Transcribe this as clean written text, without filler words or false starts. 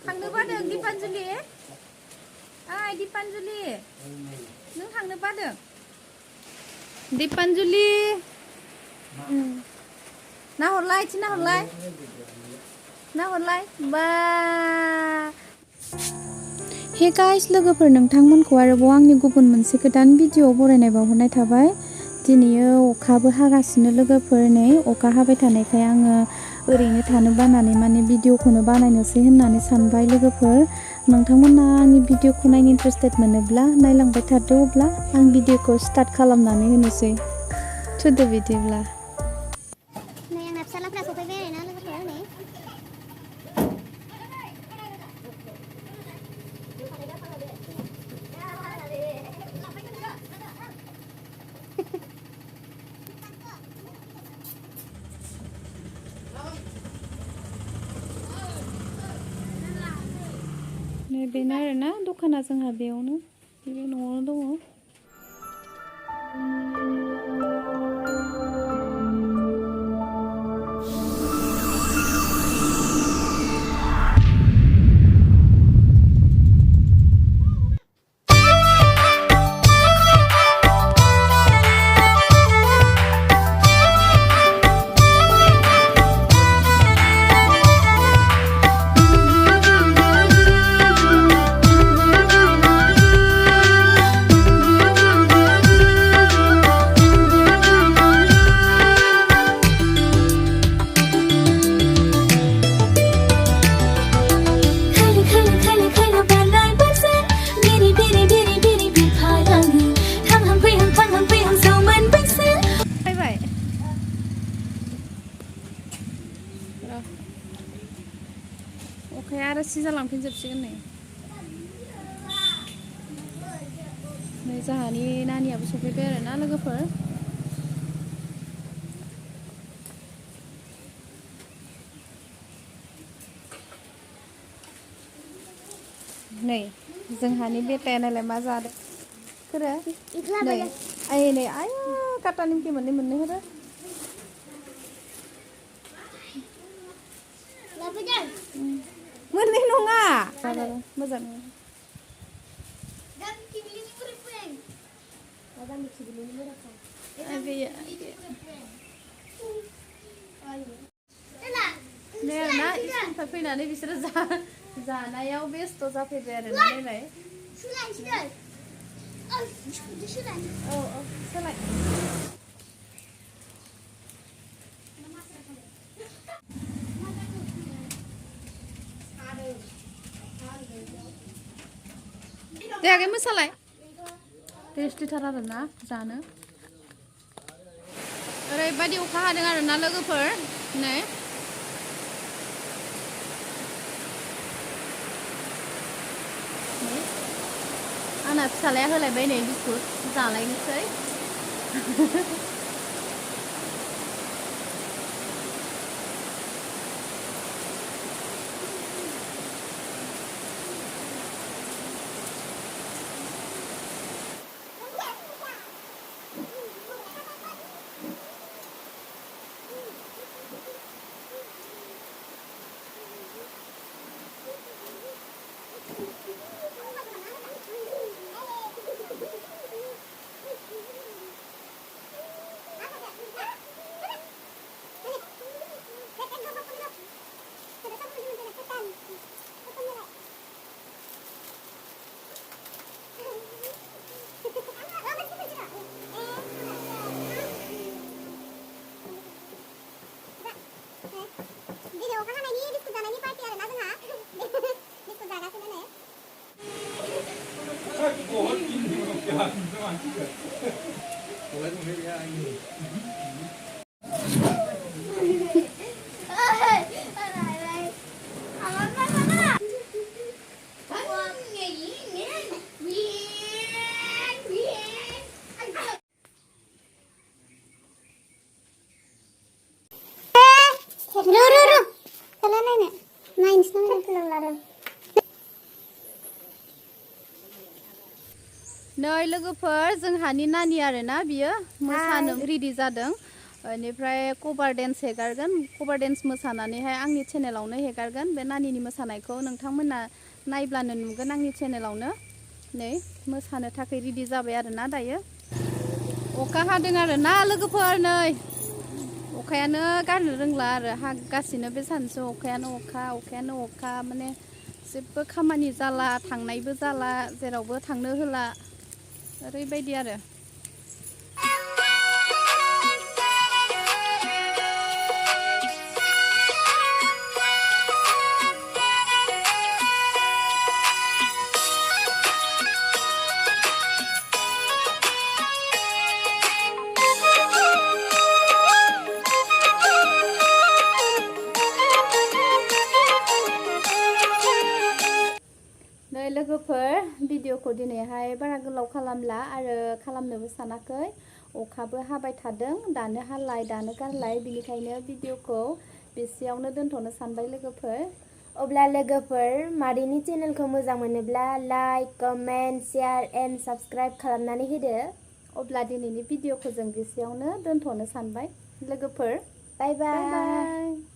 थांनो बादों दिपानजुलि ओइ दिपानजुलि नों थांनो बादों दिपानजुलि नाहरलाय इथि नाहरलाय बा हे गाइस लोगोफोर नोंथांमोनखौ आरोबाव आंनि गुबुन मोनसे गोदान भिडिअ बरायनाय बावहरनाय थाबाय दिनैयो अखाबो हागासिनो लोगोफोर नै अखा हाबाय थानायखाय आङो ओरैनो थानो बानानै माने भिडिअखौनो बानायनोसै होननानै सानबाय लोगोफोर नोंथांमोना आंनि भिडिअखौ नायनो इन्टारेस्टेड मोनोब्ला नायलांबाय थादो अब्ला आं भिडिअखौ स्टार्ट खालामनानै होनोसै थुदो बिदिब्ला नै आंना फिसालाफ्रा सफैबाय आरोना लोगोफोर नै बेनो आरोना दखाना जोंहा बेयावनो न'आवनो दङ अखाया आरो सिजालांफिनजोबसिगोन नै जोंहानि नानियाबो सफैबाय आरोना लोगोफोर नै जोंहानि बेटाया नायलाय मा जादों फोरो नै नै आया काटा निमखि मोननै होदो मोननै नङा मोजां नै आरोना स्कुलनिफ्राय फैनानै बिसोरो जानायाव बेस्थ' जाफैबाय आरोना नायलाय सोलाय दे आगै मोसालाय टेस्टिथार आरोना जानो ओरैबायदि अखा हादों आरोना लोगोफोर नै आंना फिसालाया होलायबाय नै बिस्कुट जालायनोसै नै लोगोफोर जोंहानि नानि आरोना बियो मोसानो रेडि जादों बेनिफ्राय कभार डेन्स हेगारगोन कभार डेन्स मोसानानैहाय आंनि चेनेलावनो हेगारगोन बे नानिनि मोसानायखौ नोंथांमोना नायब्लानो नुगोन आंनि चेनेलावनो नै मोसानो थाखाय रेडि जाबाय आरोना दायो अखा हादों आरोना लोगोफोर नै अखायानो गारनो रोंला आरो हागासिनो बे सानसु अखायानो अखा माने जेबो खामानि जाला थांनायबो जाला जेरावबो थांनो होला ओरैबायदि आरो नै लोगोफोर भिडिअखौ दिनैहाय बारा गोलाव खालामला आरो खालामनोबो सानाखै अखाबो हाबाय थादों दानो हालाय दानो गारलाय बिनिखायनो भिडिअखौ बेसेयावनो दोनथ'नो सानबाय लोगोफोर अब्ला लोगोफोर मादैनि चेनेलखौ मोजां मोनोब्ला like comment share and subscribe खालामनानै होदो अब्ला दिनैनि भिडिअखौ जों बेसेयावनो दोनथ'नो सानबाय लोगोफोर बाय बाय बाय